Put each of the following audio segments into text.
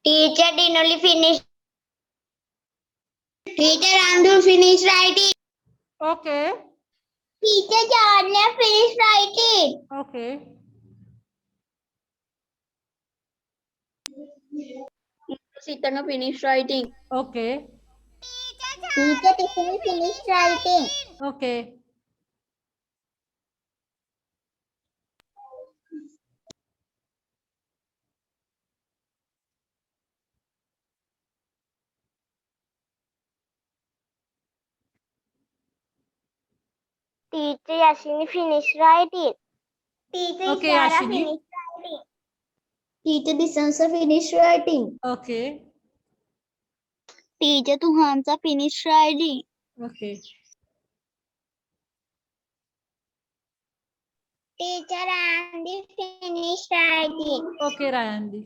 Teacher did only finish. Teacher, I'm to finish writing. Okay. Teacher, John finished writing. Okay. Sitanga finished writing. Okay. Teacher, Tiffany finished writing. Okay. Teacher, Yashini finished writing. Teacher, Okay, Sarah Ashini. finished writing. Teacher, Disansa finished writing. Okay. Teacher, Tuhansa finished writing. Okay. Teacher, Andy finished writing. Okay, Rayandi.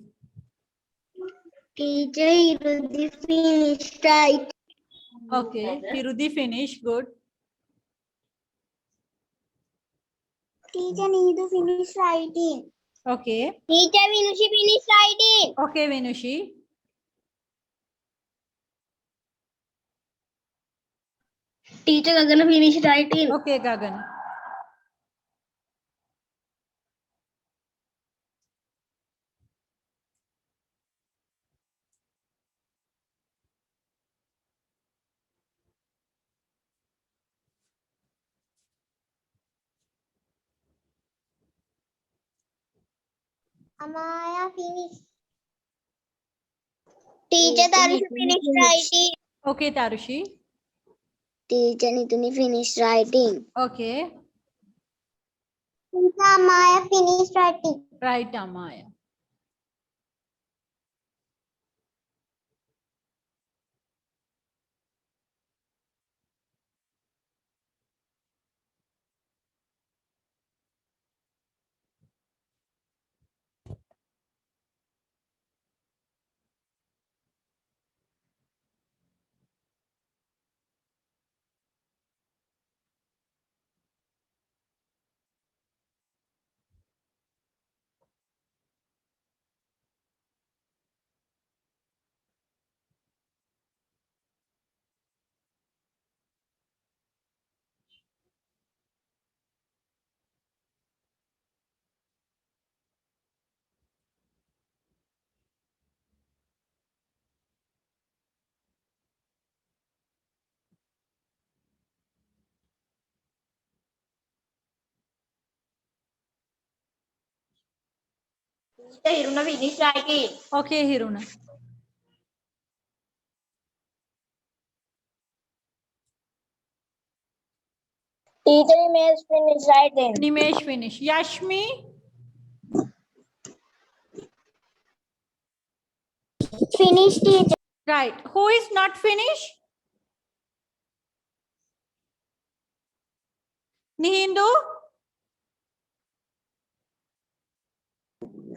Teacher, Irudi finished writing. Okay. Hirudi finish. Good. Teacher, Needu finished writing. Okay. Teacher, Vinushi finished writing. Okay, Venushi. Teacher, Gagana finished writing. Okay, Gagan. Amaya finished. Teacher, Tarushi finished writing. Okay, Tarushi. Teacher, Nituni finished writing. Okay. Teacher, Amaya finished writing. Right, Amaya. Teacher, Hiruna finished writing. Okay, Hiruna. Teacher, Imesh finished writing. Nimesh finish. Yashmi. Finished, teacher. Right. Who is not finished? Nihindu.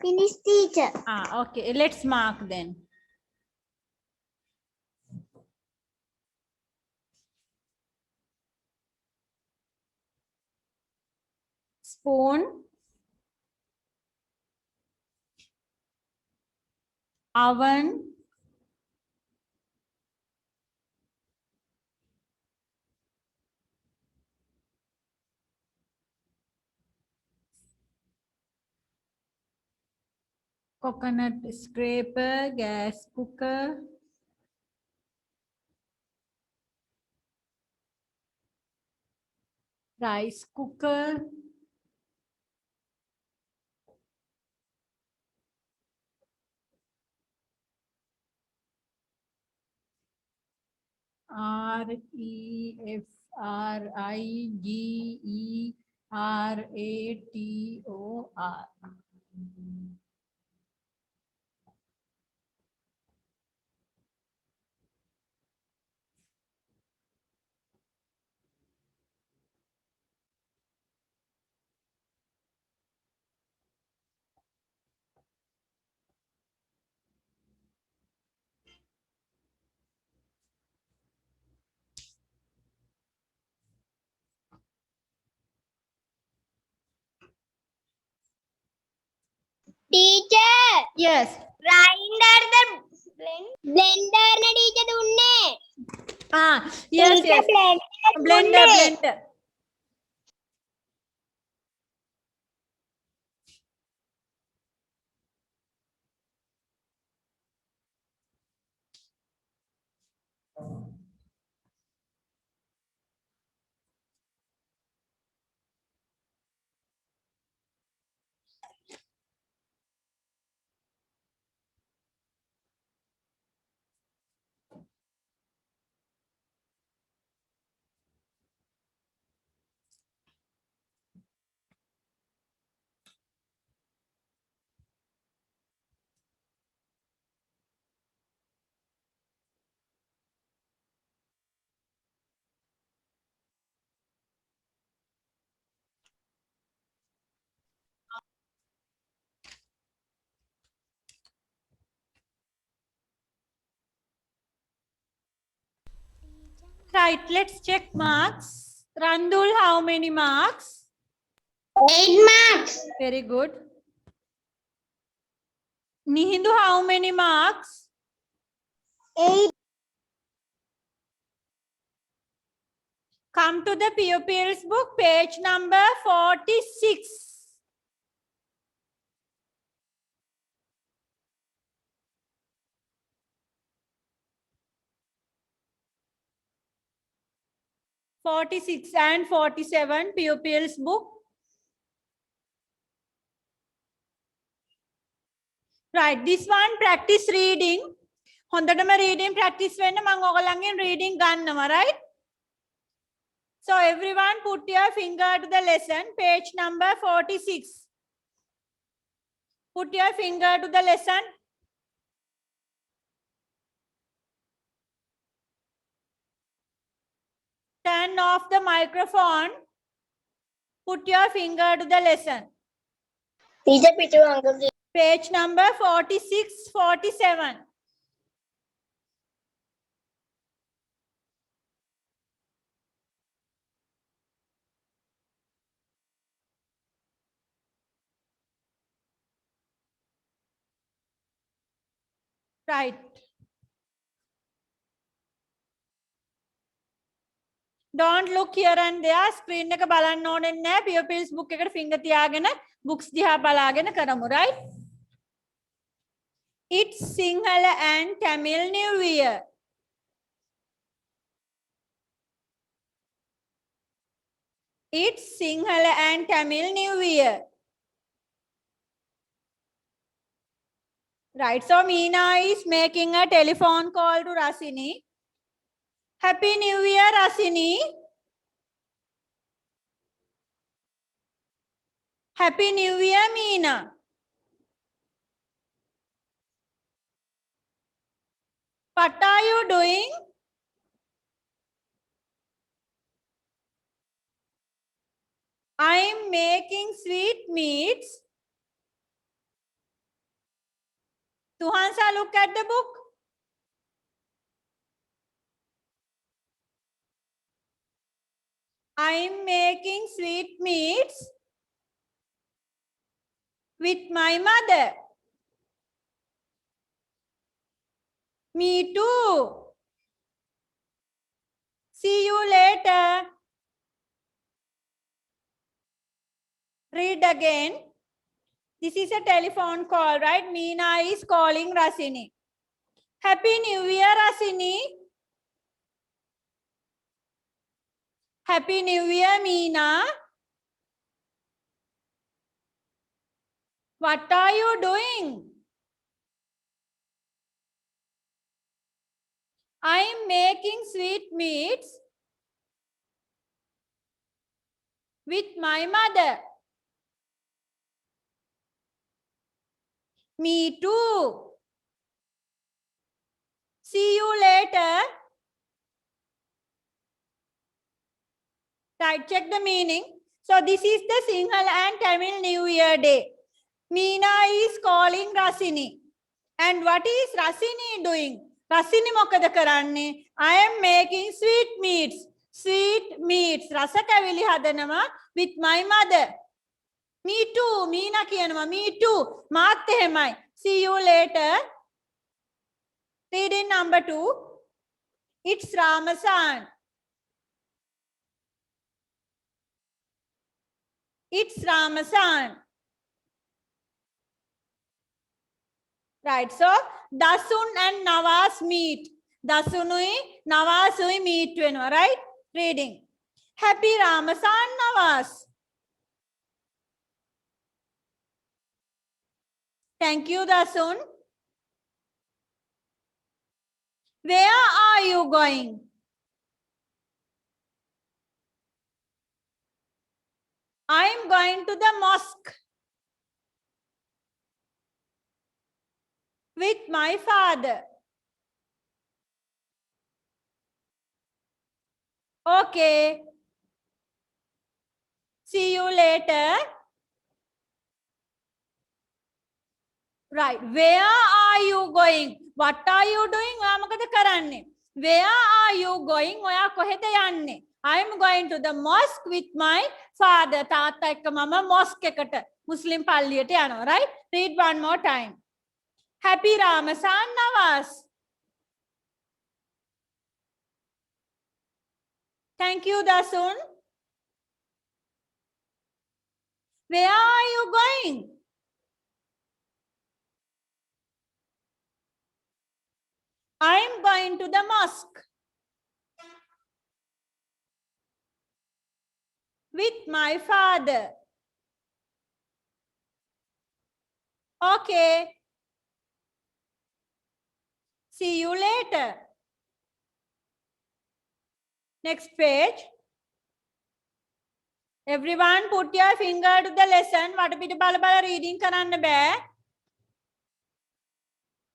Finished, teacher. Ah, okay. Let's mark then. Spoon. Oven. Coconut scraper. Gas cooker. Rice cooker. REFRIGERATOR. Teacher, Yes. grinder the Blender na teacher dunne. Yes, Teacher yes. blender dunne. Blender. Right, let's check marks. Randul, how many marks? 8 marks. Very good. Nihindu, how many marks? 8. Come to the pupils book, page number 46. 46 and 47 pupils book. Right, this one practice reading. හොඳටම reading practice වෙන්න මම ඔයගලන්ගෙන් reading ගන්නවා, right? So everyone put your finger to the lesson, page number 46. Put your finger to the lesson. Turn off the microphone. Put your finger to the lesson. Teacher pichu uncle. Page number 46, 47. Right. Don't look here and there. Screen එක බලන්න ඕනේ නැහැ. Pupils book එකට finger තියාගෙන books දිහා බලාගෙන කරමු, right? It's Sinhala and Tamil New Year. It's Sinhala and Tamil New Year. Right, so Meena is making a telephone call to Rasini. Happy New Year, Rasini. Happy New Year, Meena. What are you doing? I'm making sweet meats. Tuhansa, look at the book. I'm making sweet meats with my mother. Me too. See you later. Read again. This is a telephone call, right? Meena is calling Rasini. Happy New Year, Rasini. Happy New Year, Meena. What are you doing? I'm making sweet meats with my mother. Me too. See you later. Right, check the meaning. So this is the Sinhala and Tamil New Year day. Meena is calling Rasini. And what is Rasini doing? Rasini මොකද කරන්නේ? I am making sweet meats. Sweet meats. රස කැවිලි හදනවා with my mother. Me too. Meena කියනවා me too. මාත් එහෙමයි. See you later. Reading number 2. It's Ramasan. It's Ramasan. Right. So Dasun and Nawaz meet. Dasunui, Nawazui meet වෙනවා. Right? Reading. Happy Ramasan, Nawaz. Thank you, Dasun. Where are you going? I'm going to the mosque with my father. Okay. See you later. Right. Where are you going? What are you doing? ඔයා මොකද කරන්නේ? Where are you going? ඔයා කොහෙද යන්නේ? I'm going to the mosque with my father. තාත්තා එක්ක මම mosque එකට මුස්ලිම් පල්ලියට යනවා. Right? Read one more time. Happy Ramadan, Nawaz. Thank you, Dasun. Where are you going? I'm going to the mosque with my father. Okay. See you later. Next page. Everyone put your finger to the lesson. වටපිට බල බල reading කරන්න බෑ.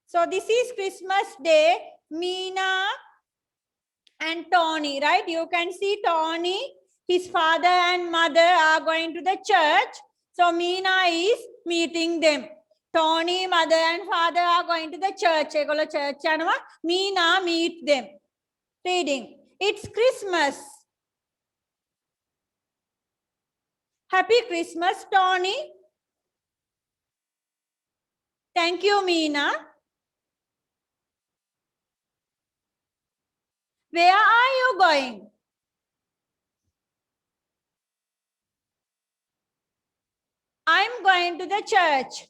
So this is Christmas Day. Meena and Tony, right? You can see Tony, his father and mother are going to the church. So Meena is meeting them. Tony, mother and father are going to the church. ඒගොල්ලෝ church යනවා. Meena meet them. Reading. It's Christmas. Happy Christmas, Tony. Thank you, Meena. Where are you going? I'm going to the church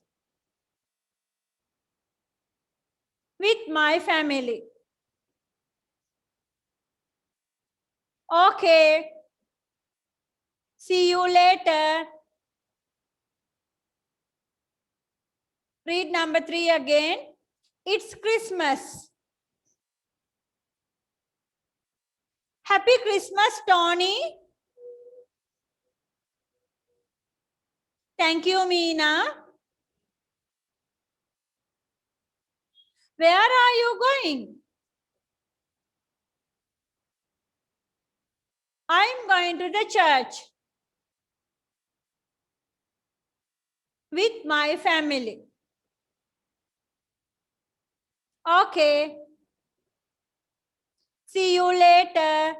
with my family. Okay. See you later. Read number 3 again. It's Christmas. Happy Christmas, Tony. Thank you, Meena. Where are you going? I'm going to the church with my family. Okay. See you later.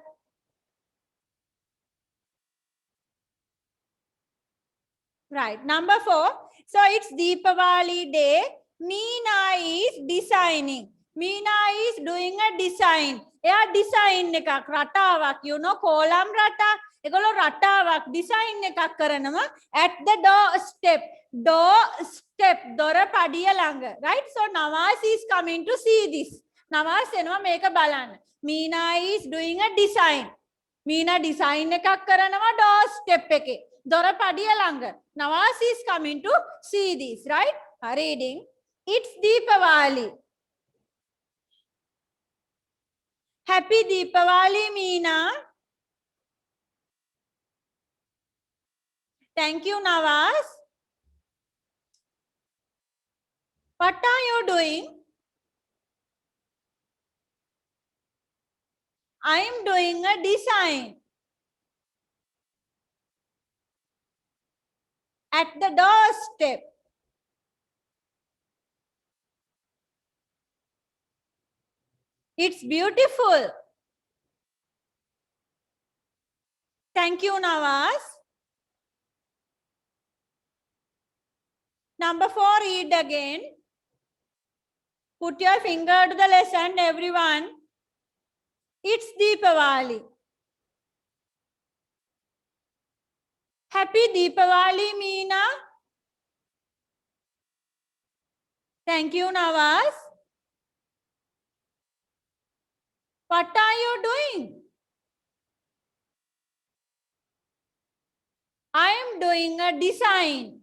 Right. Number 4. So it's Deepavali day. Meena is designing. Meena is doing a design. එයා design එකක් රටාවක් you know column රටා ඒගොල්ලෝ රටාවක් design එකක් කරනවා at the doorstep දොර පඩිය ළඟ right. So Nawaz is coming to see this. Nawaz එනවා මේක බලන්න. Meena is doing a design. Meena design එකක් කරනවා doorstep එකේ දොර පඩිය ළඟ. Nawaz is coming to see this right. Reading. It's Deepavali. Happy Deepavali, Meena. Thank you, Nawaz. What are you doing? I am doing a design at the doorstep. It's beautiful. Thank you, Nawaz. Number 4, read again. Put your finger to the lesson, everyone. It's Deepavali. Happy Deepavali, Meena. Thank you, Nawaz. What are you doing? I am doing a design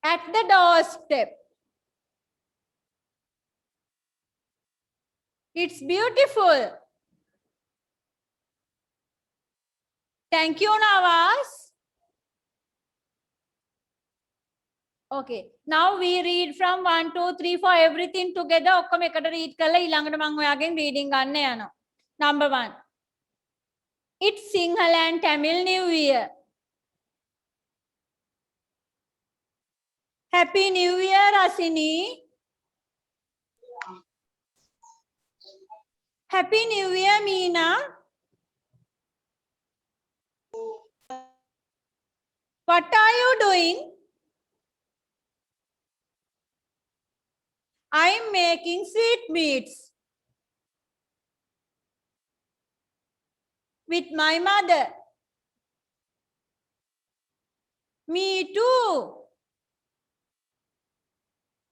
at the doorstep. It's beautiful. Thank you, Nawaz. Okay, now we read from 1, 2, 3 for everything together. ඔක්කොම එකට read කරලා ඊළඟට මම ඔයාගෙන් reading ගන්න යනවා. Number 1. It's Sinhala and Tamil New Year. Happy New Year, Rasini. Happy New Year, Meena. What are you doing? I'm making sweetmeats with my mother. Me too.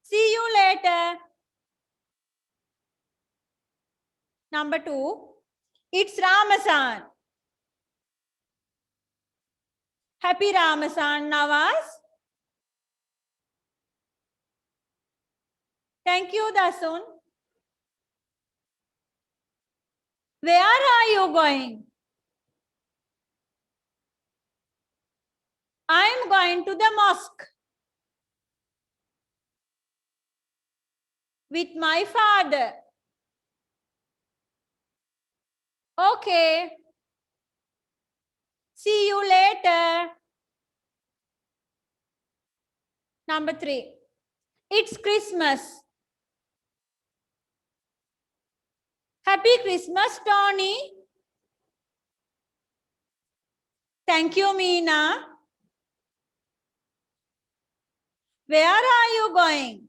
See you later. Number 2. It's Ramasan. Happy Ramasan, Nawaz. Thank you, Dasun. Where are you going? I'm going to the mosque with my father. Okay. See you later. Number 3. It's Christmas. Happy Christmas, Tony. Thank you, Meena. Where are you going?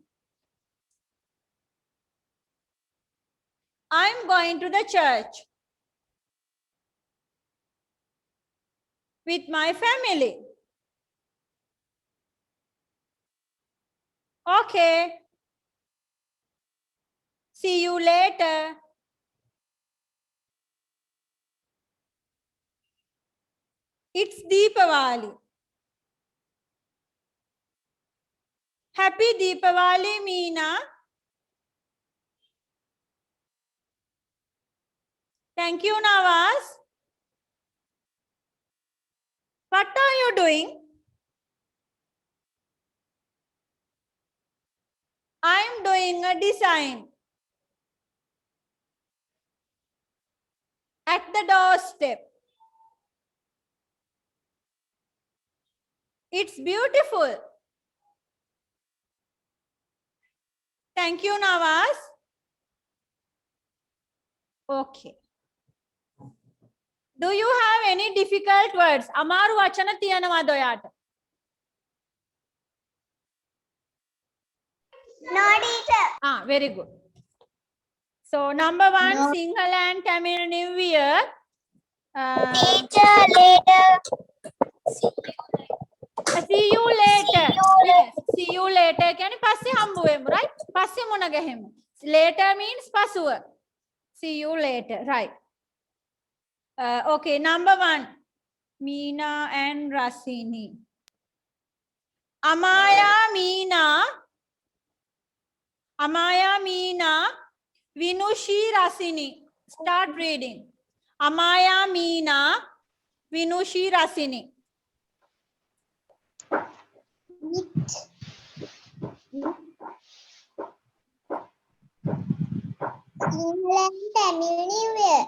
I'm going to the church with my family. Okay. See you later. It's Deepavali. Happy Deepavali, Meena. Thank you, Nawaz. What are you doing? I'm doing a design at the doorstep. It's beautiful. Thank you, Nawaz. Okay. Do you have any difficult words? Amaru vachana tiyanawada ඔයාට? No, teacher. Very good. So number 1, No. Sinhala and Tamil New Year. Teacher, later. See you later. See you Yes, see you later. කියන්නේ පස්සේ හම්බ වෙමු, right? පස්සේ මුණ ගැහෙමු. Later means පසුව. See you later, right? Okay, number 1. Meena and Rasini. Amaya, Meena. Amaya, Meena. Vinushi, Rasini. Start reading. Amaya, Meena. Vinushi, Rasini. England Tamil New Year.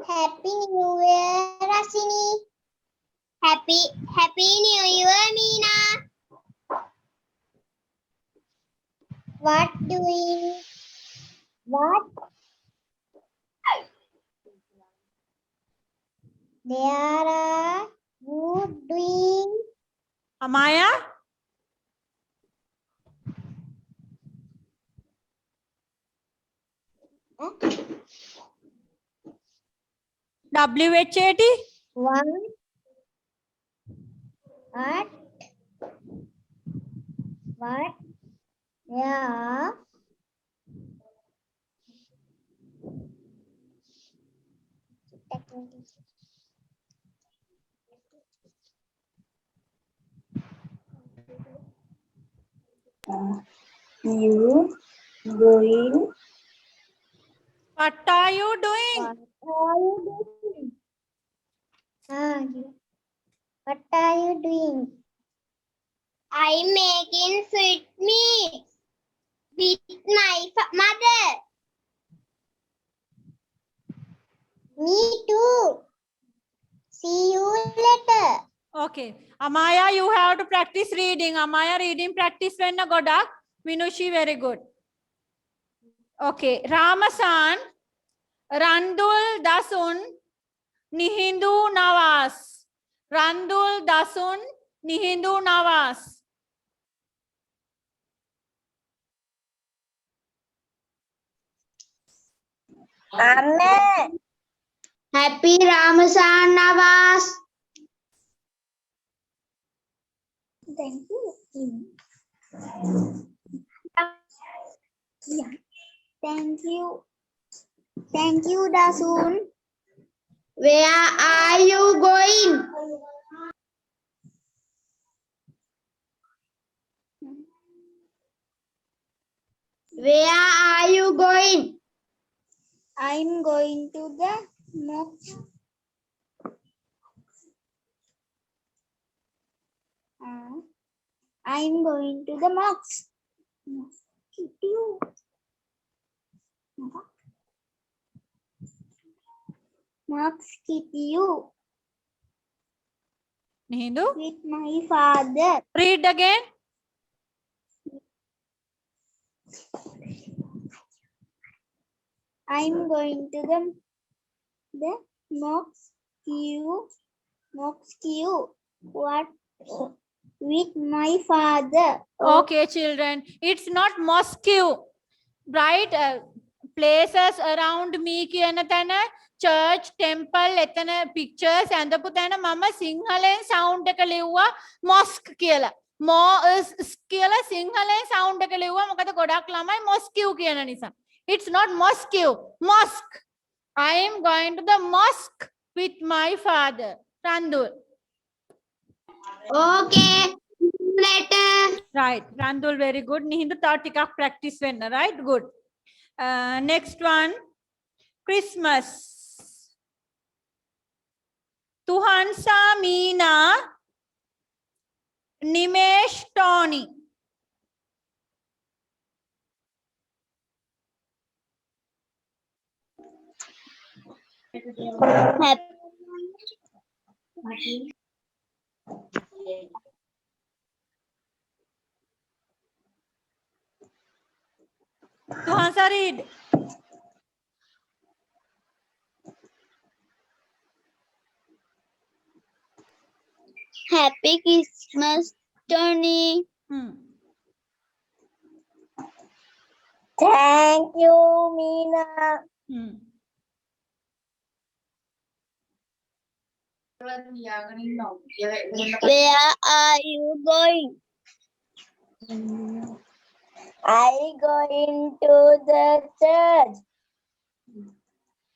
Happy New Year, Rasini. Happy New Year, Meena. What? There are you doing? Amaya? WHAT? What? Yeah. You going? What are you doing? What are you doing? What are you doing? I'm making sweet meat with my mother. Me too. See you later. Okay. Amaya, you have to practice reading. Amaya reading practice when na godak. Minushi, very good. Okay. Ramasan, Randul Dasun, Nihindu Nawas. Randul Dasun, Nihindu Nawas. Amen. Happy Ramasan Navas. Thank you. Yeah. Thank you. Thank you, Dasun. Where are you going? Where are you going? I'm going to the mosque. I'm going to the mosque. Mosque Nihindu. with my father. Read again. I'm going to the mosque. What with my father? Okay, children. It's not Moscow, right? Places around me කියන තැන church, temple, එතන pictures ඇඳපු තැන මම සිංහලෙන් sound එක ලිව්වා mosque කියලා. Mosque කියලා සිංහලෙන් sound එක ලිව්වා මොකද ගොඩක් ළමයි Moscow කියන නිසා. It's not Moscow, mosque. I am going to the mosque with my father. Randul. Okay. Later. Right. Randul, very good. Nihindu තව ටිකක් practice වෙන්න, right? Good. Next one. Christmas. Tuhansa Meena Nimesh Tony. Tuhansa read. Happy Christmas, Tony. Thank you, Meena. Where are you going? I going to the church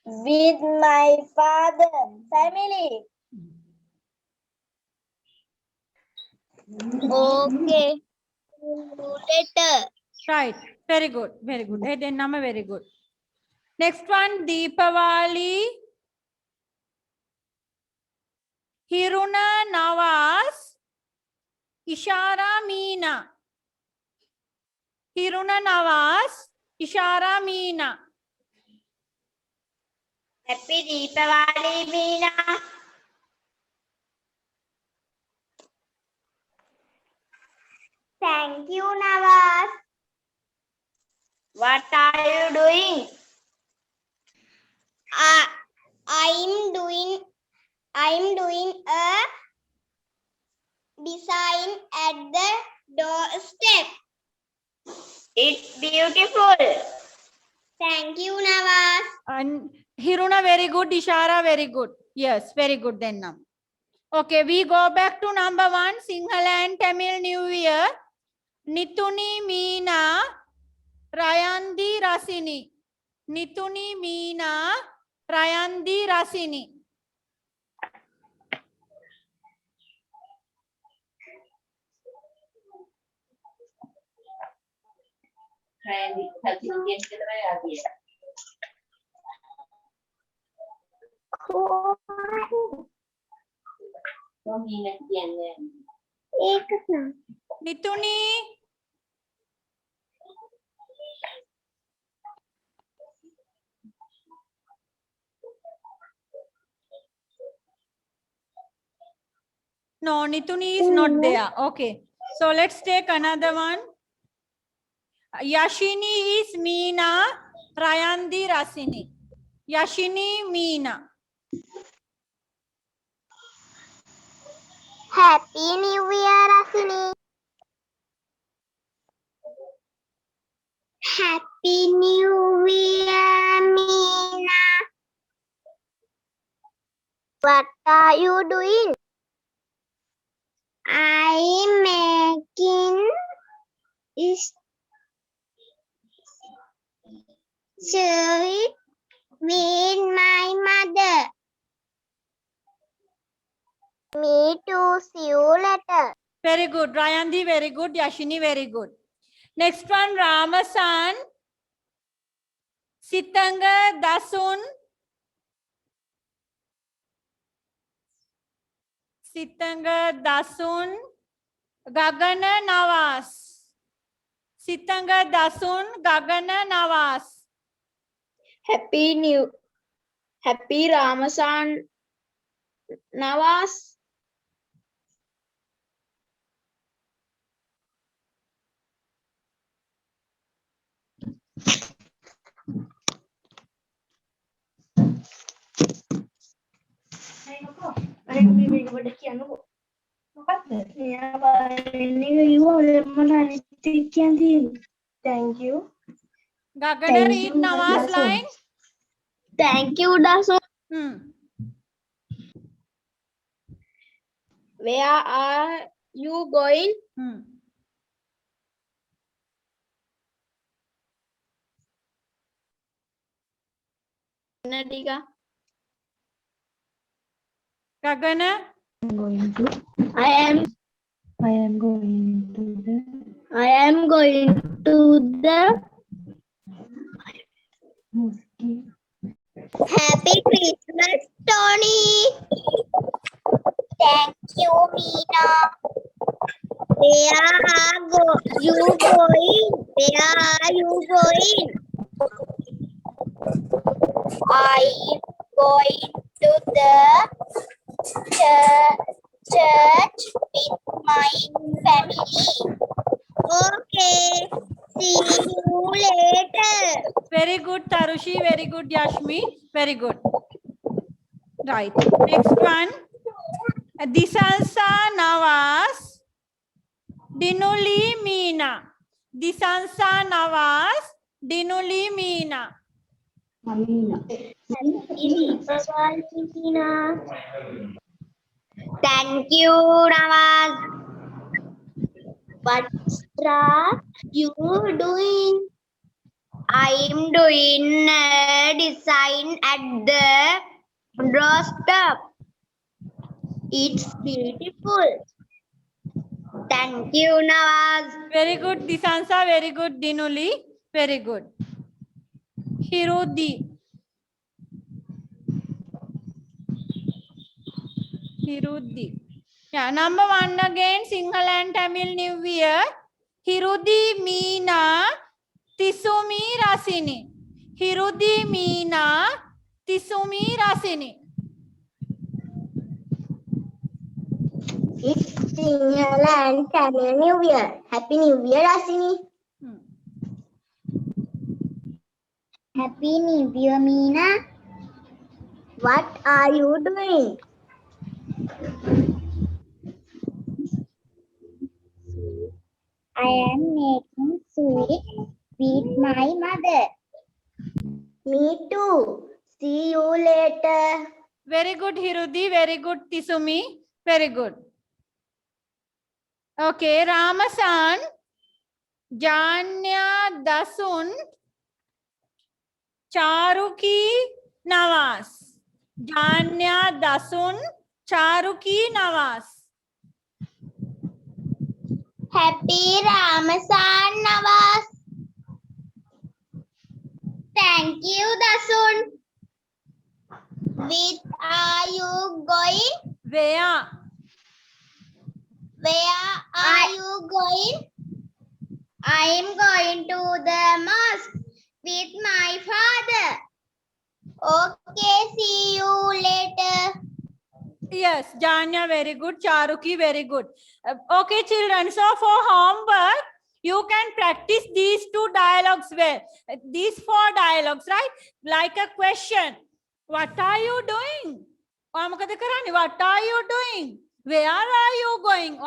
with my father family. Okay. Later. Right. Very good. Very good. Hey, then Nama, very good. Next one. Deepavali. Hiruna Nawaz. Ishara Meena. Hiruna Nawaz. Ishara Meena. Happy Deepavali, Meena. Thank you, Nawaz. What are you doing? I'm doing a design at the doorstep. It's beautiful. Thank you, Nawaz. And Hiruna, very good. Ishara, very good. Yes, very good then now. Okay, we go back to number 1, Sinhala and Tamil New Year. Nituni Meena Rayandi Rasini. Nituni Meena Rayandi Rasini. Nituni. No, Nituni is not there. Okay. So let's take another one. Yashini is Meena Rayandi Rasini. Yashini Meena. Happy New Year, Rasini. Happy New Year, Meena. What are you doing? I'm making sweet with my mother. Me too. See you later. Very good. Rayandi, very good. Yashini, very good. Next one, Ramasan. Sitanga Dasun. Sitanga Dasun. Gagana Nawaz. Sitanga Dasun. Gagana Nawaz. Happy Ramasan Nawaz. Thank you. Gagana, read Nawaz line. Thank you, Dasun. Where are you going? Natika. Gagana. I am going to the Happy Christmas, Tony. Thank you, Meena. Where are you going? Where are you going? I'm going to the church with my family. Okay. See you later. Very good, Tarushi. Very good, Yashmi. Very good. Right. Next one. Disansa Nawaz. Dinuli Meena. Disansa Nawaz. Dinuli Meena. Thank you, Nawaz. What's you doing? I'm doing a design at the doorstep. It's beautiful. Thank you, Nawaz. Very good, Disansa. Very good, Dinuli. Very good. Hirudi. Hirudi. Yeah, number 1 again, Sinhala and Tamil New Year. Hirudi Meena Tisumi Rasini. Hirudi Meena Tisumi Rasini. It's Sinhala and Tamil New Year. Happy New Year, Rasini. Happy New Year, Meena. What are you doing? I am making sweet with my mother. Me too. See you later. Very good, Hirudi. Very good, Tisumi. Very good. Okay, Ramasan. Janya Dasun. Charuki Navas. Janya Dasun. Charuki Navas. Happy Ramasan Nawaz. Thank you, Dasun. With are you going? Where? Where are you going? I am going to the mosque with my father. Okay, see you later. Yes, Janya, very good. Charuki, very good. Okay, children. So for homework, you can practice these two dialogues well. These four dialogues, right? Like a question. What are you doing? What are you doing? Where are you going?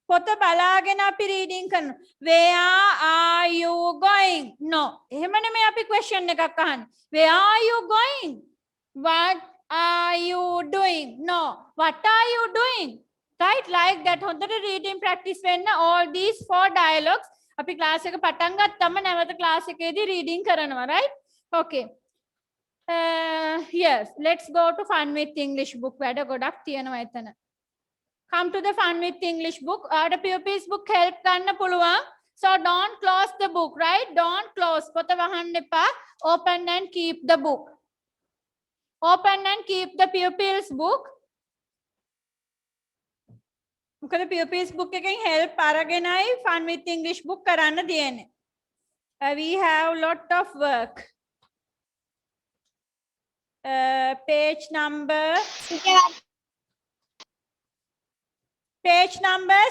පොත බලාගෙන අපි reading කරනවා. Where are you going? No. එහෙම නෙමෙයි අපි question එකක් අහන්නේ. Where are you going? What are you doing? No. What are you doing? Right? Like that. හොඳට reading practice වෙන්න all these four dialogues අපි class එක පටන් ගත්තම නැවත class එකේදී reading කරනවා. Right? Okay. Yes. Let's go to Fun with English book. වැඩ ගොඩක් තියෙනවා එතන. Come to the Fun with English book. The pupils book help ගන්න පුළුවන්. So don't close the book, right? Don't close. පොත වහන්න එපා. Open and keep the book. Open and keep the pupils book. මොකද pupils book එකෙන් help අරගෙනයි Fun with English book කරන්න තියෙන්නේ. We have lot of work. Page number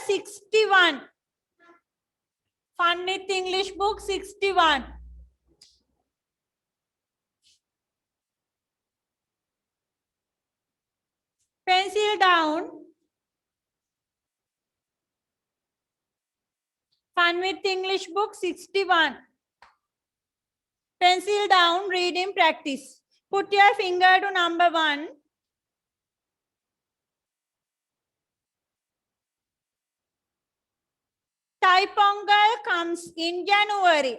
61. Fun with English book 61. Pencil down. Fun with English book 61. Pencil down, reading practice. Put your finger to number 1. Thai Pongal comes in January.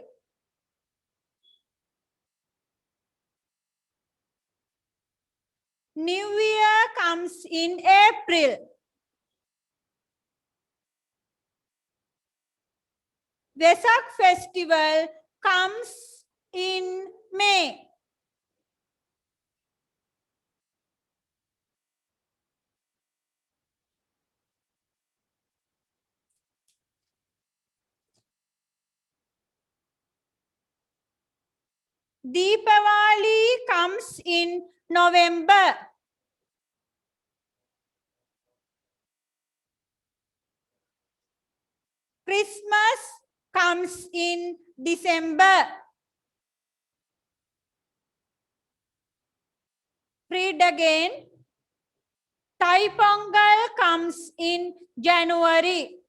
New Year comes in April. Vesak festival comes in May. Deepavali comes in November. Christmas comes in December. Read again. Thai Pongal comes in January.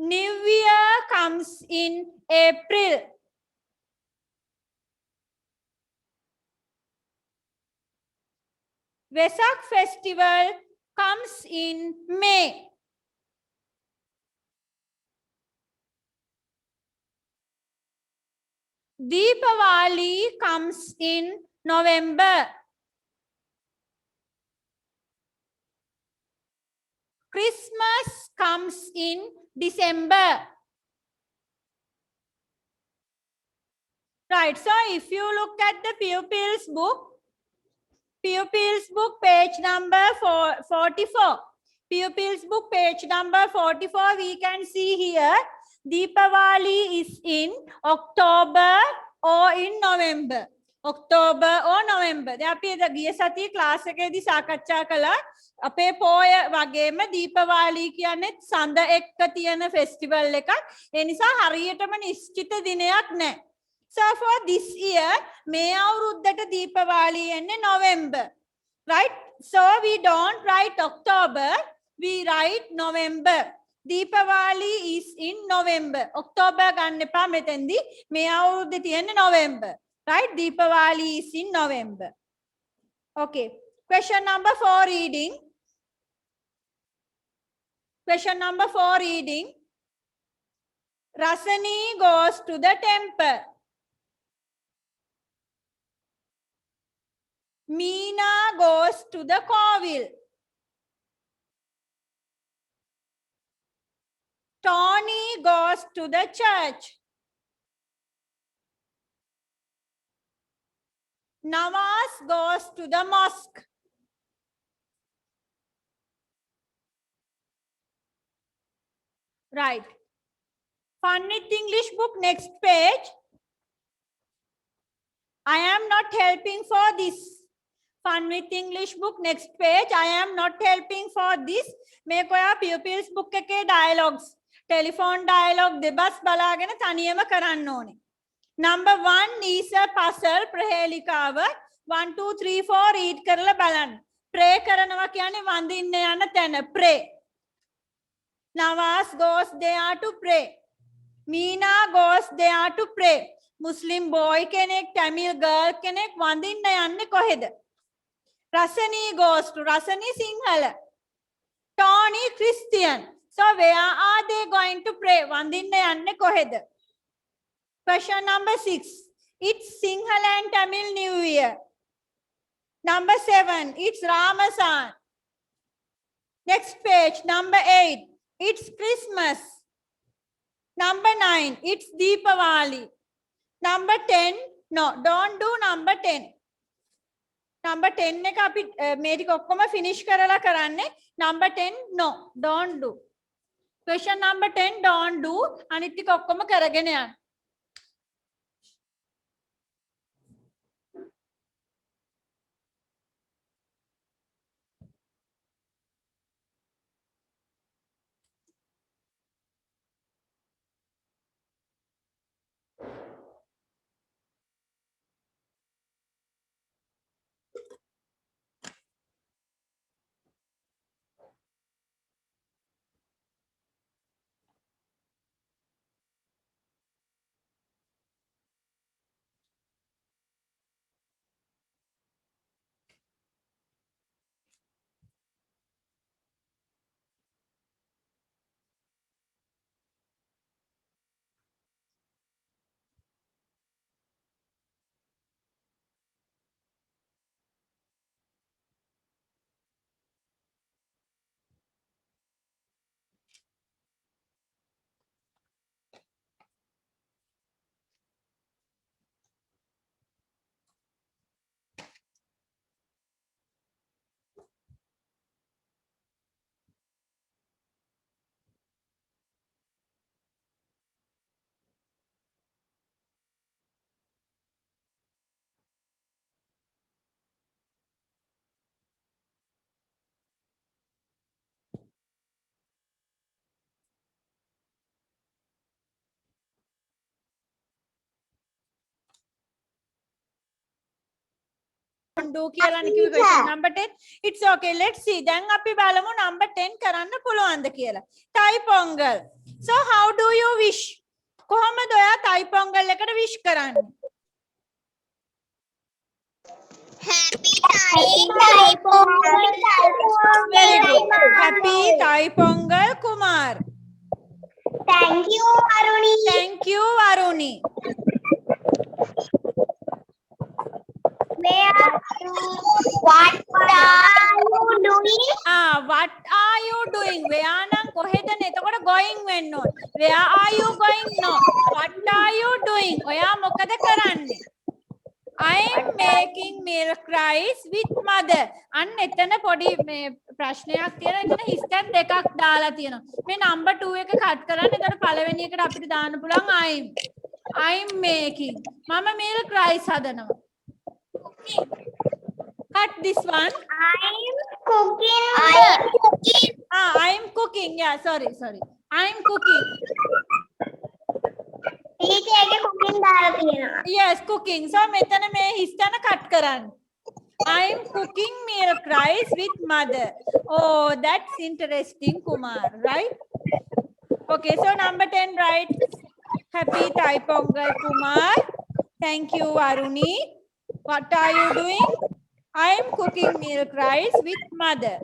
New Year comes in April. Vesak festival comes in May. Deepavali comes in November. Christmas comes in December. Right, so if you look at the pupils book page number 44. Pupils book page number 44, we can see here Deepavali is in October or in November. October or November. දැන් අපි ගිය සතියේ class එකේදී සාකච්ඡා කළා අපේ පොය වගේම දීපවාලි කියන්නේ සඳ එක්ක තියෙන ෆෙස්ටිවල් එකක්. ඒ නිසා හරියටම නිශ්චිත දිනයක් නැහැ. So for this year මේ අවුරුද්දට දීපවාලි එන්නේ November. Right? So we don't write October, we write November. Deepavali is in November. October ගන්න එපා මෙතෙන්දී. මේ අවුරුද්දේ තියෙන්නේ November. Right? Deepavali is in November. Okay. Question number 4 reading. Question number 4 reading. Rasani goes to the temple. Meena goes to the Kovil. Tony goes to the church. Nawaz goes to the mosque. Right. Fun with English book, next page. I am not helping for this. Fun with English book, next page. I am not helping for this. මේක ඔයා pupils book එකේ dialogues, telephone dialogue දෙබස් බලාගෙන තනියම කරන්න ඕනේ. Number 1 is a puzzle. ප්‍රහේලිකාව 1 2 3 4 read කරලා බලන්න. pray කරනවා කියන්නේ වඳින්න යන තැන pray. Nawaz goes there to pray. Meena goes there to pray. Muslim boy කෙනෙක්, Tamil girl කෙනෙක් වඳින්න යන්නේ කොහෙද? Rasani goes to Rasani Sinhala. Tony Christian. So where are they going to pray? වඳින්න යන්නේ කොහෙද? Question number 6. It's Sinhala and Tamil New Year. Number 7. It's Ramazan. Next page. Number 8. It's Christmas. Number 9. It's Deepavali. Number 10. No, don't do number 10. Number 10 එක අපි මේ ටික ඔක්කොම finish කරලා කරන්නේ. Number 10 no, don't do. Question number 10 don't do. අනිත් ටික ඔක්කොම කරගෙන යන්න. do කියලානේ කිව්වේ question number 10. It's okay. Let's see. දැන් අපි බලමු number 10 කරන්න පුළුවන්ද කියලා. Thai Pongal. So how do you wish? කොහොමද ඔයා Thai Pongal එකට wish කරන්නේ? Happy Thai Pongal. Very good. Happy Thai Pongal, Kumar. Thank you, Aruni. Thank you, Aruni. What are you doing? What are you doing? Where නම් කොහෙද නේ? එතකොට going වෙන්න ඕන. Where are you going? No. What are you doing? ඔයා මොකද කරන්නේ? I am making milk rice with mother. අන්න එතන පොඩි මේ ප්‍රශ්නයක් තියෙනවා. එතන හිස්ටන් දෙකක් දාලා තියෙනවා. මේ number 2 එක කට් කරන්න. එතකොට පළවෙනි එකට අපිට දාන්න පුළුවන් I'm making. මම milk rice හදනවා. Cut this one. I'm cooking. I'm cooking. Yeah, sorry. I'm cooking. cooking දාලා තියෙනවා. Yes, cooking. So මෙතන මේ හිස්තන cut කරන්න. I'm cooking milk rice with mother. Oh, that's interesting, Kumar, right? Okay, so number 10, right? Happy Thai Pongal, Kumar. Thank you, Aruni. What are you doing? I am cooking milk rice with mother.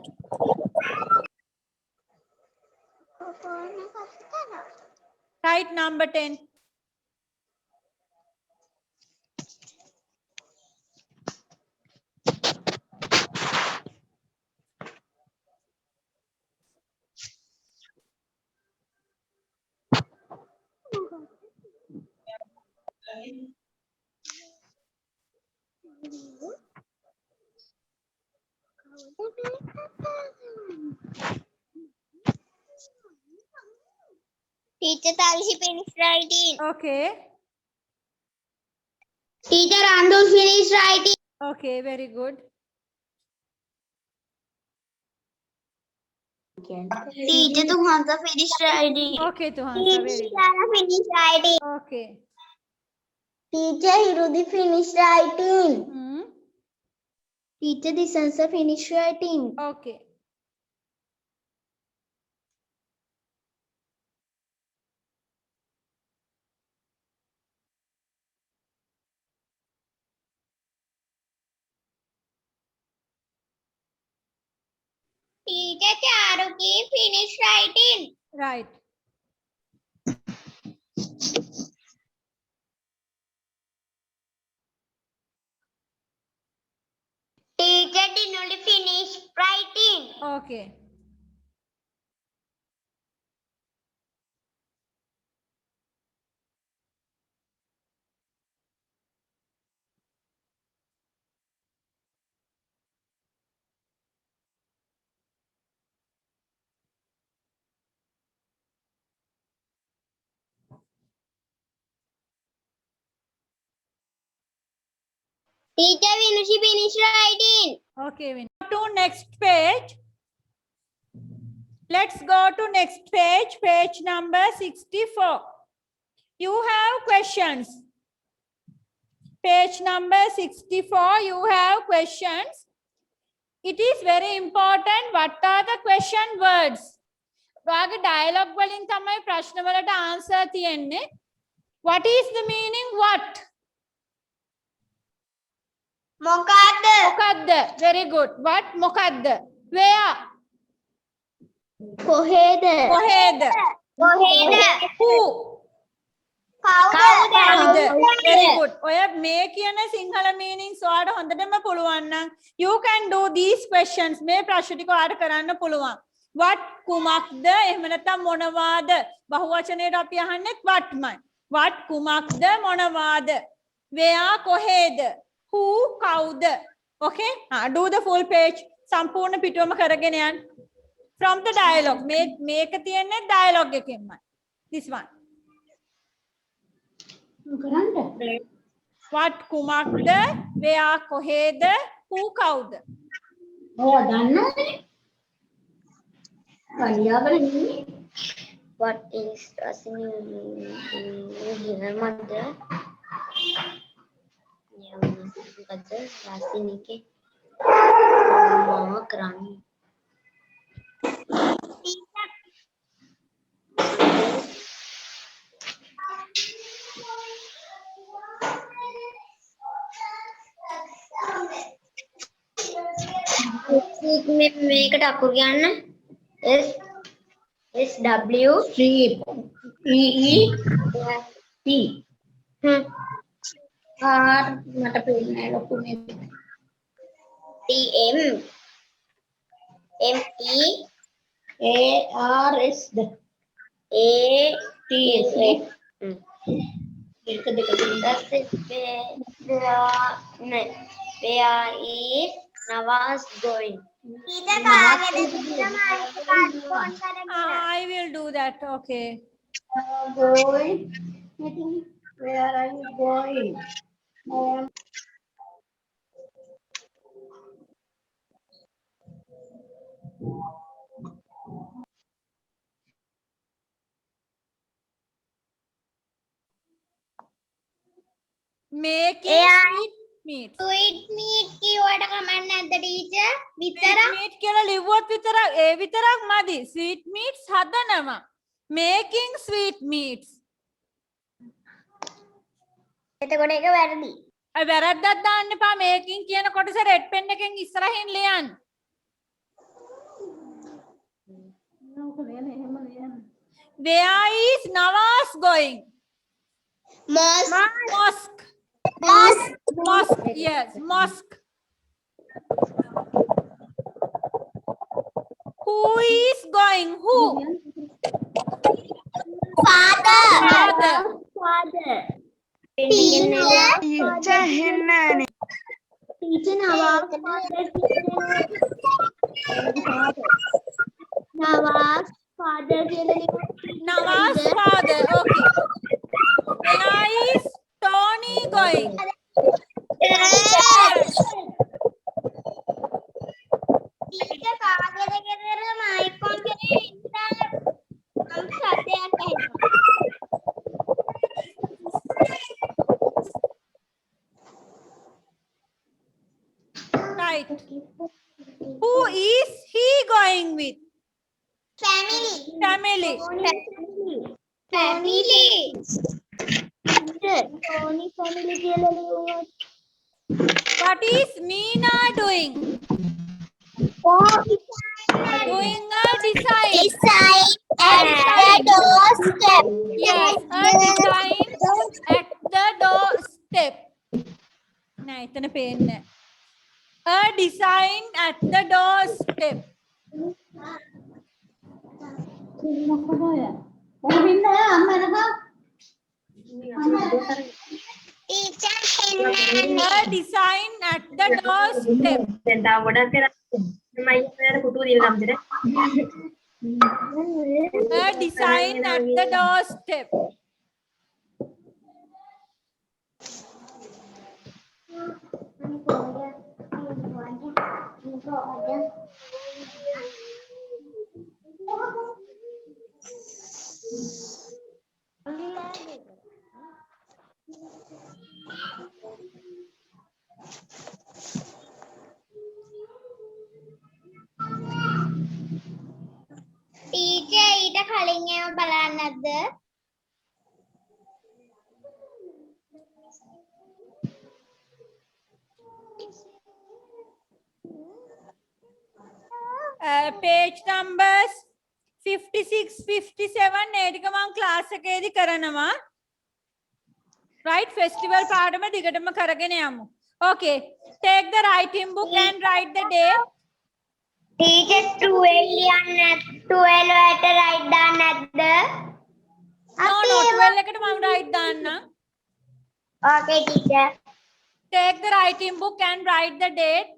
Right, number 10. Teacher Talishi finished writing. Okay. Teacher Andul finished writing. Okay, very good. Teacher Tuhansa finished writing. Okay, Tuhansa, very Teacher good. Shana finished writing. Okay. Teacher Hirudi finished writing. Hmm. Teacher Disansa finished writing. Okay. Teacher Charuki finished writing. Right. Teacher Dinuli finished writing. Okay. Teacher Vinushi finished writing. Okay, we go to next page. Let's go to next page, page number 64. You have questions. Page number 64, you have questions. It is very important. What are the question words? ඔයාගේ dialogue වලින් තමයි ප්‍රශ්න වලට answer තියෙන්නේ. What is the meaning? What? මොකද්ද? මොකද්ද? Very good. What? මොකද්ද? Where? කොහෙද? කොහෙද? කොහෙද? Who? කවුද? කවුද? Very good. ඔය මේ කියන සිංහල meanings ඔයාලට හොඳටම පුළුවන් නම් you can do these questions. මේ ප්‍රශ්න ටික ඔයාලට කරන්න පුළුවන්. What කුමක්ද? එහෙම නැත්නම් මොනවාද? බහුවචනයට අපි අහන්නේ whatමයි. What කුමක්ද? මොනවාද? Where කොහෙද? Who කවුද? Okay? Do the full page. සම්පූර්ණ පිටුවම කරගෙන යන්න. From the dialogue. මේක තියෙන්නේ dialogue එකෙන්මයි. This one. What කුමක්ද? Where කොහෙද? Who කවුද? What is Rasini here, mother? Mother, Rasini ke mama krani. මේකට අකුරු කියන්න S W Sheep. E-E-P. R මට පේන්නේ ලොකු නේ. T M M E A R S the A T S නේ. එක දෙක තුන. that's it. Where is Nawaz going? Teacher කාගෙද තමයි phone කරගෙන. I will do that. Okay. Going. Where are you going? Making Yeah. sweet meat. Sweet meat කිව්වට කමක් නැද්ද teacher? Sweet විතරක්? meat කියලා ලිව්වොත් විතරක් ඒ විතරක් මදි. Sweet meats හදනවා. Making sweetmeats. එතකොට ඒක වැරදි. වැරද්දක් දාන්න එපා. making කියන කොටස red pen එකෙන් ඉස්සරහින් ලියන්න. Where is Nawaz going? Mosque. Mosque. Yes, mosque. Who is going? Who? Father. Teacher Hennani. Teacher Nawaz father Nawaz father. Okay. Where is Tony going? Teacher කාගෙද ගෙදර මයික් ඔන් කරේ ඉඳලා නම් සද්දයක් ඇහෙනවා. Right. Who is he going with? Family. Family. Family. Tony family කියලා ලියුවා. What is Meena doing? Doing a design. Design at the doorstep. Yes, a design at the doorstep. Nah, itana penne. A design at the doorstep. Teacher A design at the doorstep. A design at the doorstep. Teacher ඊට කලින් ඒවා බලන්නත්ද? Page numbers 56, 57 ඒ ටික මම class එකේදී කරනවා. Right, festival පාඩම දිගටම කරගෙන යමු. Okay, take the writing book and write the date. Teacher 12 ලියන්න 12 ට රයිට් දාන්න නැද්ද? No, no, 12 එකට මම write දාන්නම්. Okay teacher. Take the writing book and write the date.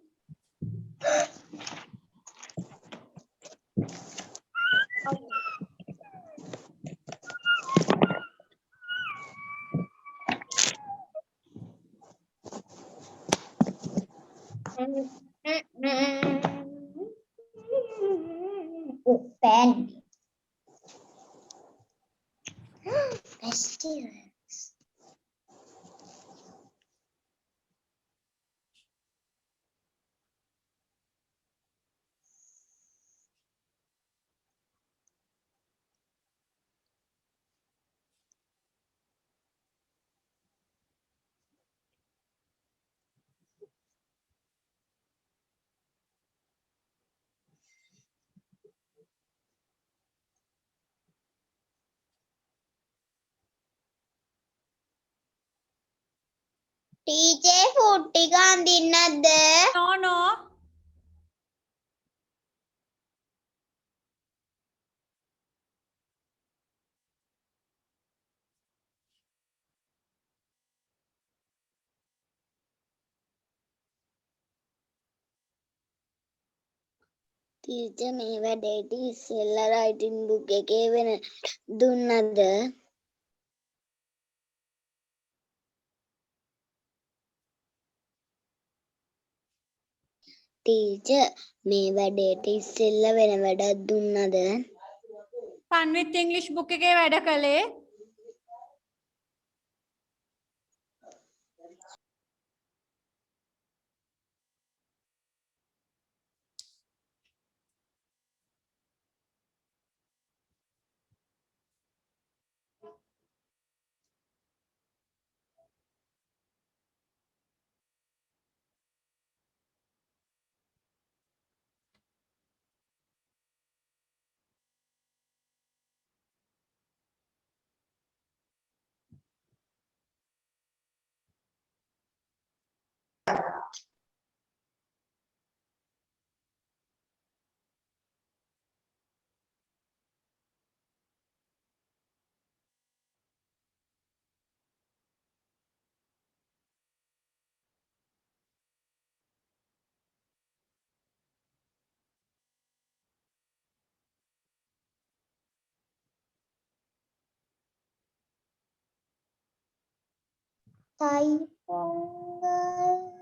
Pen. Festivals. Teacher food ටික අඳින්නද? No, no. ටීචර් මේ වැඩේට ඉස්සෙල්ලා රයිටින් බුක් එකේ වෙන දුන්නද? ටීචර් මේ වැඩේට ඉස්සෙල්ලා වෙන වැඩක් දුන්නද? Fun with English book එකේ වැඩ කළේ. Thai Pongal.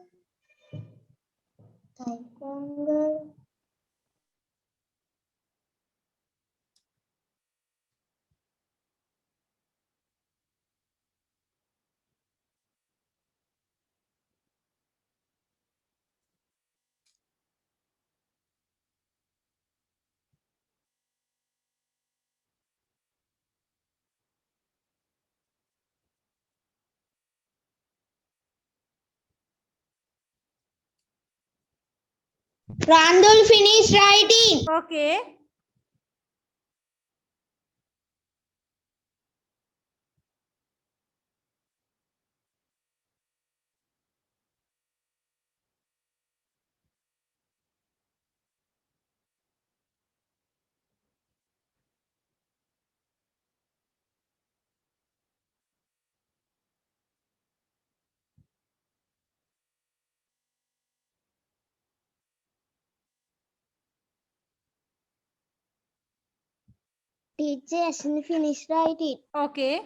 Randul finished writing. Okay. Teacher Ashwini finished writing. Okay.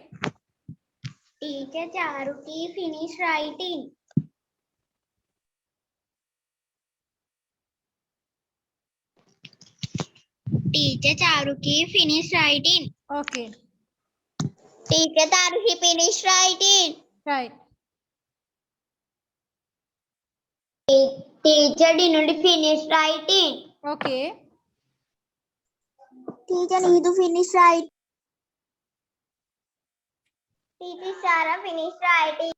Teacher Charuki finished writing. Teacher Charuki finished writing. Okay. Teacher Charuki finished writing. Right. Teacher Dinudi finished writing. Okay. Teacher Needu finished writing. Teacher Sarah finished writing.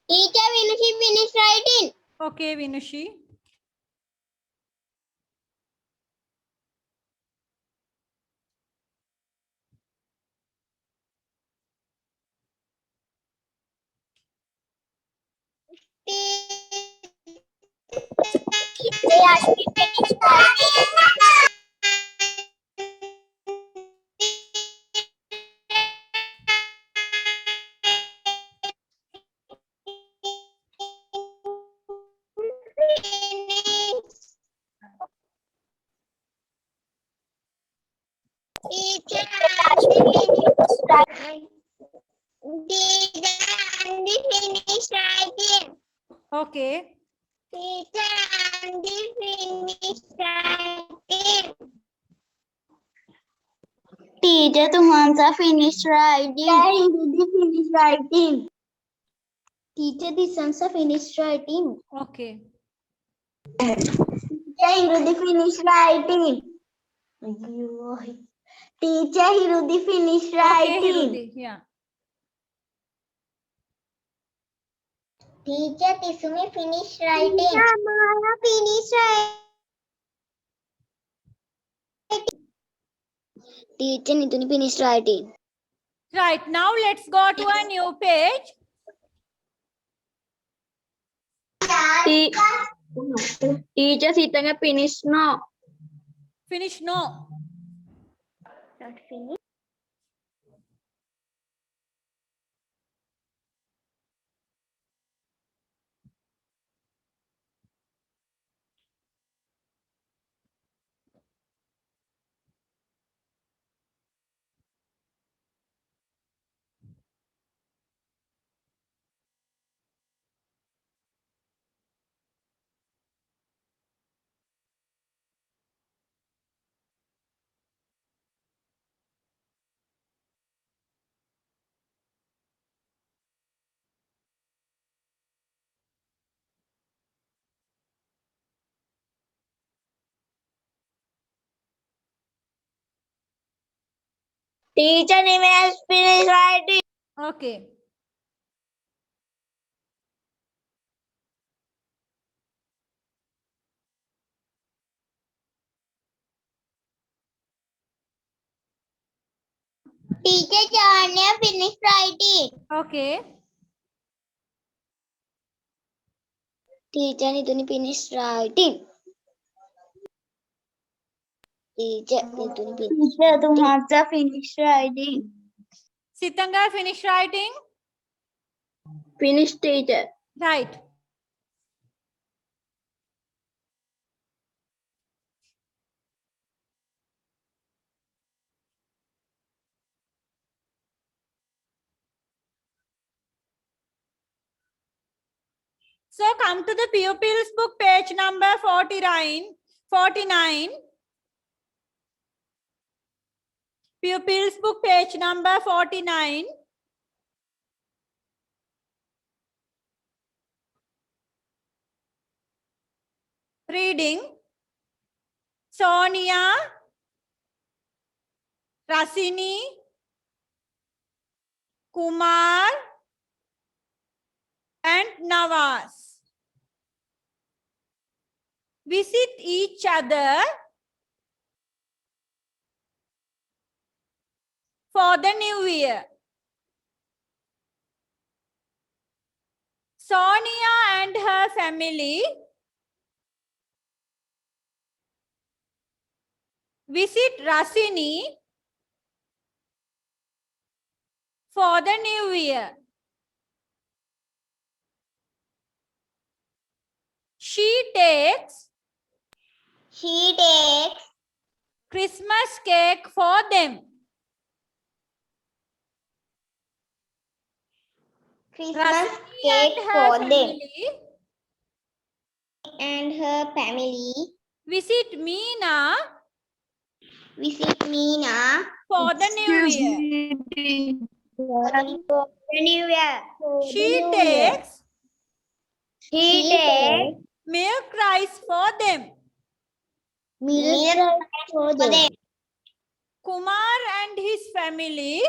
Teacher Vinushi finished writing. Okay, Vinushi. Teacher Ashmi finished writing. Teacher finished writing. Teacher finished writing. Okay. Teacher finished writing. Teacher Tumansa finished writing. Teacher Needu finished writing. Teacher Disansa finished writing. Okay. Teacher Hirudi finished writing. Teacher Hirudi finished Okay, writing. Hirudi. Yeah. Teacher Tisumi finished writing. Mara finished writing. Teacher Niduni finished writing. Right. Now let's go to a new page. Teacher Sitanga finished no. Finish no. Not finished. Teacher Nimesh finished writing. Okay. Teacher Chanya finished writing. Okay. Teacher Niduni finished writing. Teacher Niduni finished Teacher Tumansa finished writing. Sitanga, finish writing? Finish, teacher. Right. So come to the pupils book, page number 49. 49. Pupils book, page number 49. Reading. Sonia, Rasini, Kumar, and Nawaz visit each other for the new year. Sonia and her family visit Rasini for the new year. She takes Christmas cake for them. Christmas Rasini cake and her for them. family And her family visit Meena visit Meena for the new year. for the new year. She takes She takes milk rice for them. milk for them. Kumar and his family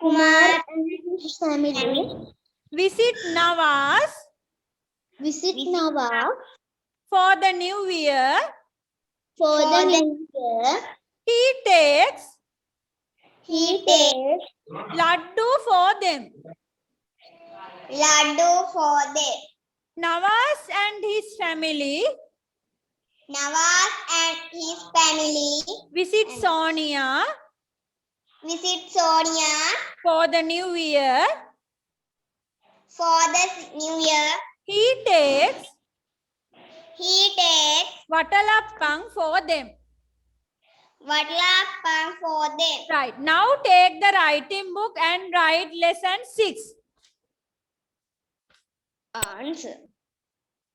Kumar and his family visit Nawaz visit Nawaz for the new year. for the new year. He takes He takes laddu for them. laddu for them. Nawaz and his family Nawaz and his family visit Sonia visit Sonia for the new year. for the new year. He takes He takes Vatalappam for them. Vatlappam for them. Right. Now take the writing book and write lesson 6. Answer.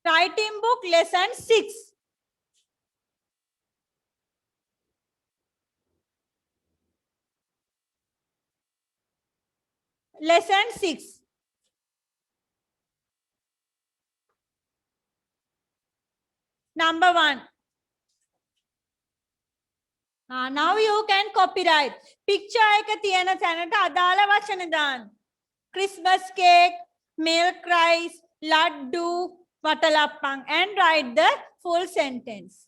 Writing book lesson 6. Lesson 6. Number 1. Now you can copyright. Picture එක තියෙන තැනට අදාළ වචන දාන්න. Christmas cake, milk rice, laddu, vatalappam, and write the full sentence.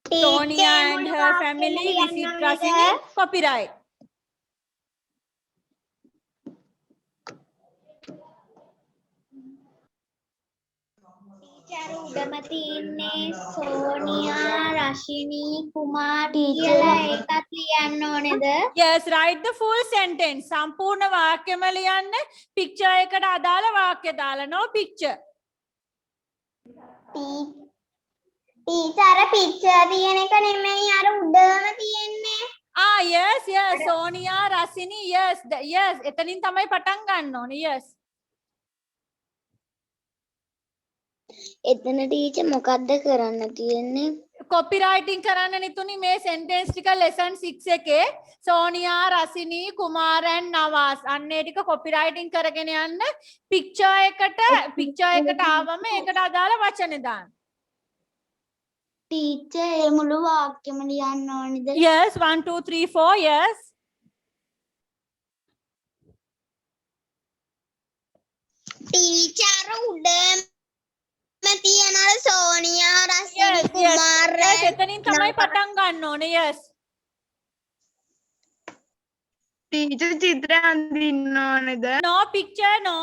Sonia and her family visit Rasini. Copyright. උඩම තියෙන්නේ සෝනියා රශිනී කුමාර් කියලා එකක් ලියන්න ඕනේද? Yes, write the full sentence. සම්පූර්ණ වාක්‍යම ලියන්න. Picture එකට අදාළ වාක්‍ය දාලා. No picture. ටීචර් පික්චර් තියෙන එක නෙමෙයි අර උඩම තියෙන්නේ. Yes, Sonia, Rasini, yes. Yes, එතනින් තමයි පටන් ගන්න ඕනේ. Yes. එතන ටීචර් මොකක්ද කරන්න තියෙන්නේ? Copywriting කරන්න නිතුනි මේ sentence ටික lesson 6 එකේ Sonia, Rasini, Kumar and Nawaz අන්න ඒ ටික copywriting කරගෙන යන්න. picture එකට ආවම ඒකට අදාළ වචන දාන්න. ටීචර් ඒ මුළු වාක්‍යම ලියන්න ඕනේද? Yes, 1 2 3 4, yes. ටීචර් උඩම තියෙන අර සෝනියා රශිනී Yes, කුමාර් එතනින් තමයි පටන් ගන්න ඕනේ. Yes. ටීචර් චිත්‍රය අඳින්න ඕනේද? No picture, no.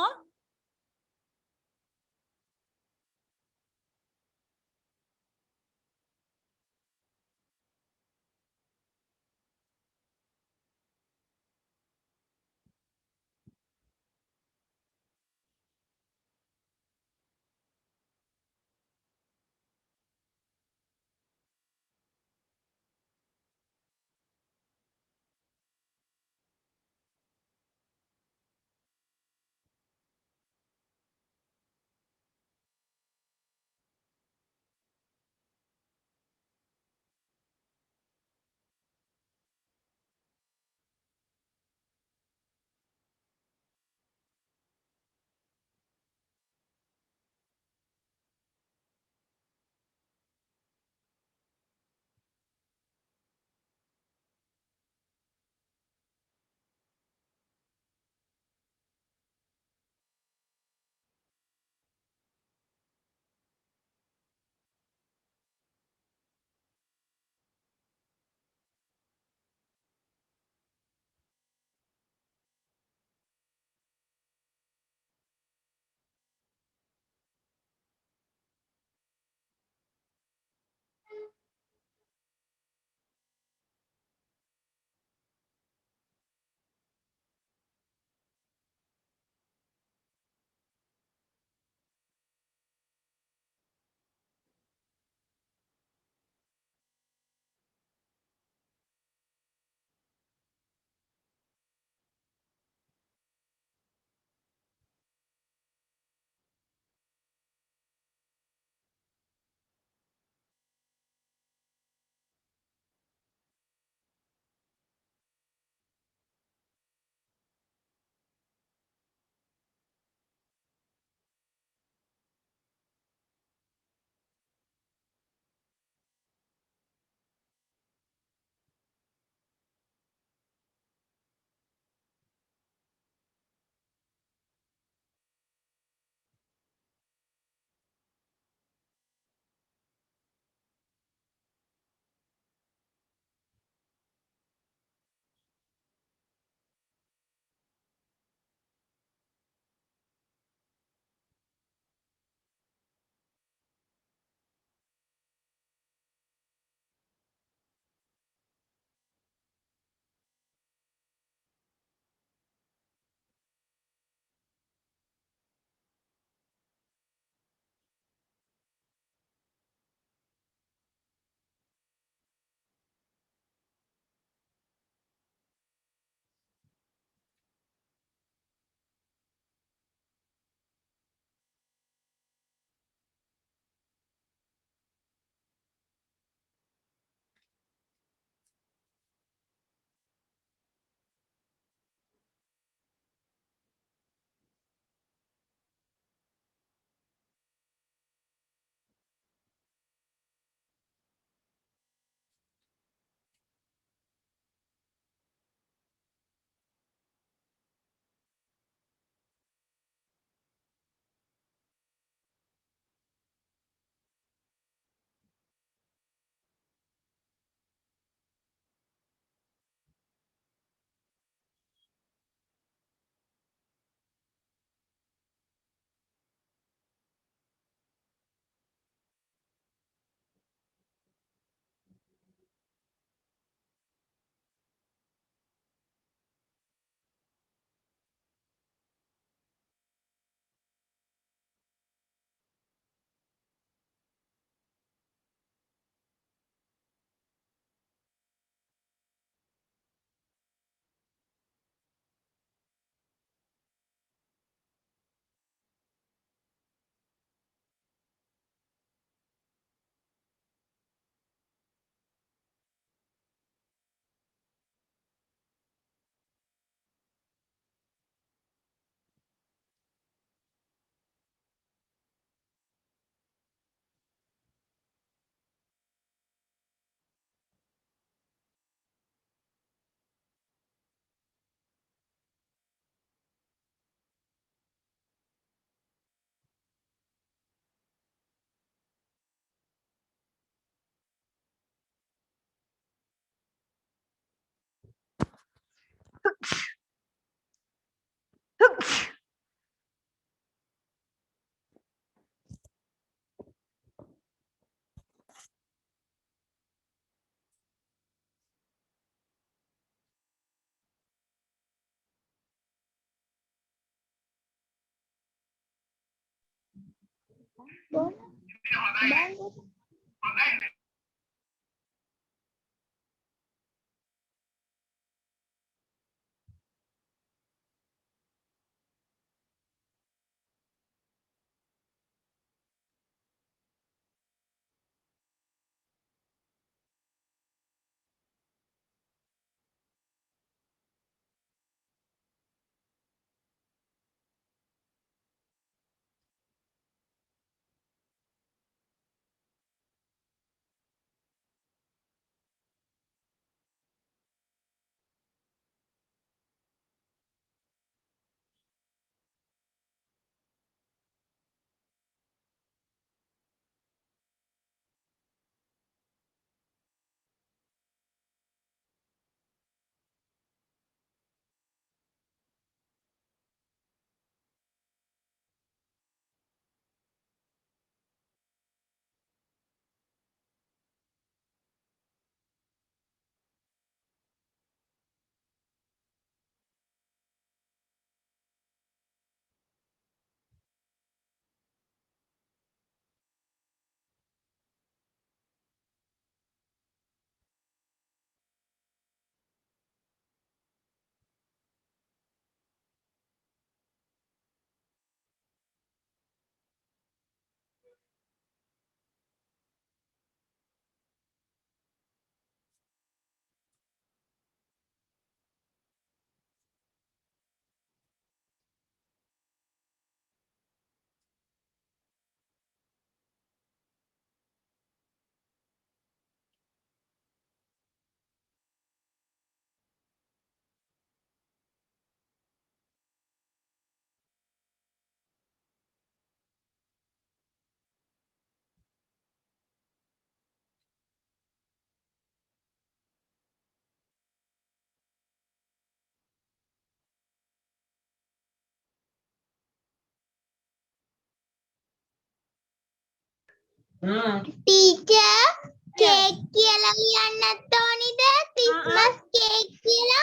Teacher Yes. Cake කියලා ලියන්නත් ඕනිද? ක්‍රිස්මස් කේක් කියලා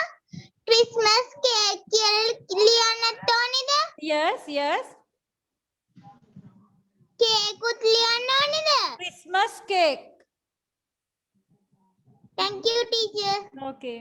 ක්‍රිස්මස් කේක් කියලා ලියන්නත් ඕනිද? Yes, yes. කේකුත් ලියන්න ඕනිද? Christmas cake. Thank you teacher. Okay.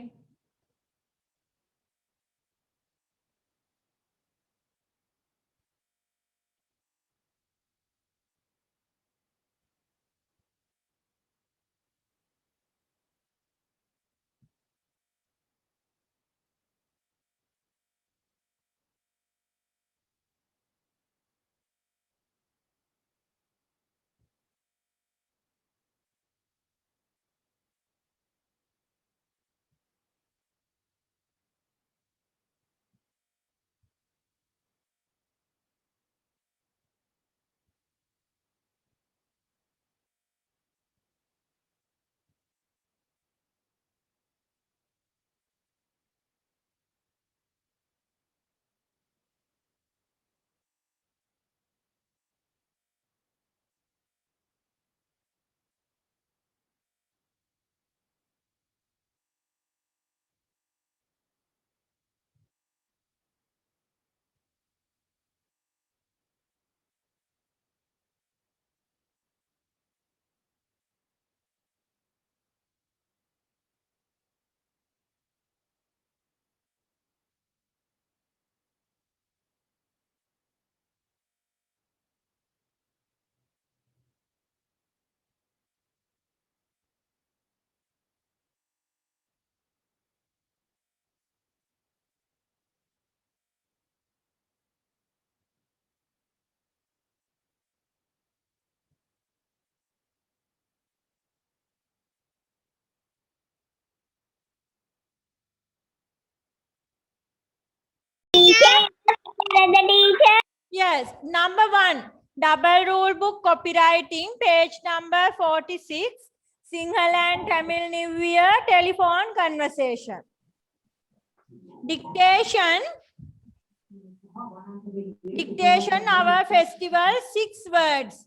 Yes, number 1, double rule book copywriting, page number 46, Sinhala and Tamil New Year telephone conversation. Dictation, our festival, 6 words.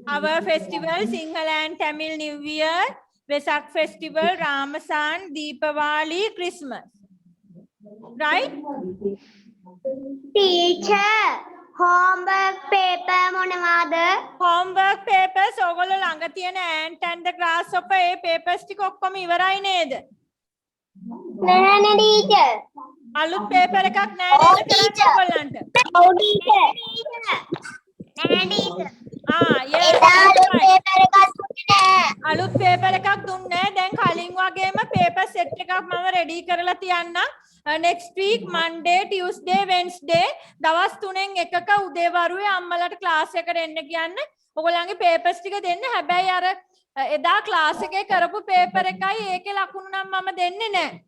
Our festival, Sinhala and Tamil New Year, Vesak festival, Ramasan, Deepavali, Christmas. Right? Teacher, homework paper මොනවාද? homework papers ඔයගොල්ලෝ ළඟ තියෙන ant and the grasshopper A papers ටික ඔක්කොම ඉවරයි නේද? නැහැ teacher. අලුත් paper එකක් නෑ නේද කරන්න ඔයගොල්ලන්ට? ඔව් teacher. නැහැ teacher. yes. paper එකක් දුන්නේ අලුත් paper එකක් දුන්නේ නැහැ. දැන් කලින් වගේම paper set එකක් මම ready කරලා තියන්නම්. next week Monday, Tuesday, Wednesday දවස් 3න් එකක උදේවරුේ අම්මලාට class එකට එන්න කියන්න. ඔයගොල්ලන්ගේ papers ටික දෙන්න. හැබැයි අර එදා class එකේ කරපු paper එකයි ඒකේ ලකුණු නම් මම දෙන්නේ නැහැ.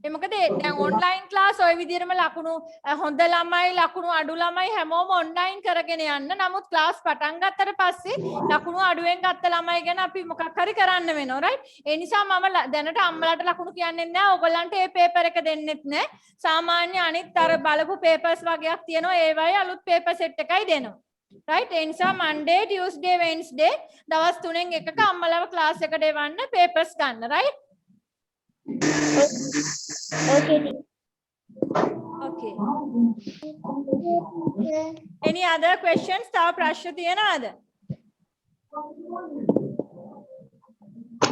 ඒ මොකද දැන් online class ඔය විදිහටම ලකුණු හොඳ ළමයි ලකුණු අඩු ළමයි හැමෝම online කරගෙන යන්න. නමුත් class පටන් ගත්තට පස්සේ ලකුණු අඩුවෙන් ගත්ත ළමයි ගැන අපි මොකක් හරි කරන්න වෙනවා right? ඒ නිසා මම දැනට අම්මලාට ලකුණු කියන්නේ නැහැ. ඔයගොල්ලන්ට මේ paper එක දෙන්නෙත් නැහැ. සාමාන්‍ය අනිත් අර බලපු papers වගේක් තියෙනවා. ඒවයි අලුත් paper set එකයි දෙනවා. right? ඒ නිසා Monday, Tuesday, Wednesday දවස් 3න් එකක අම්මලාව class එකට එවන්න papers ගන්න right? Okay. Any other questions? තව ප්‍රශ්න තියනවද?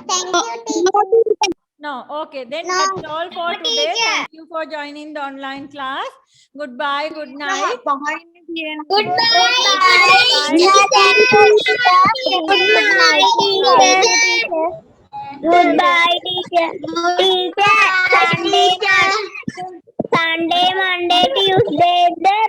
Thank you teacher. No. Okay. Then that's all for today. Thank you for joining the online class. Goodbye. Good night. Goodbye teacher. Goodbye teacher. Sunday, Monday, Tuesday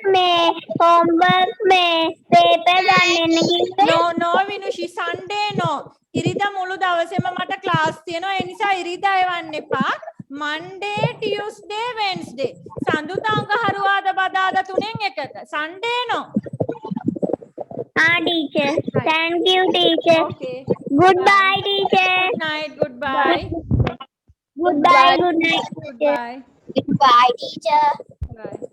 में homework में paper ගන්න කිව්වේ. No විනුෂි Sunday no. ඉරිදා මුළු දවසේම මට class තියෙනවා. ඒ නිසා ඉරිදා එවන්න එපා. Monday, Tuesday, Wednesday. සඳුදා අඟහරුවාද බදාදා 3න් එකක. Sunday no. Teacher. Thank you teacher. Okay. Goodbye teacher. Good night. Goodbye. Goodbye. Good night. Goodbye. Goodbye teacher. Bye.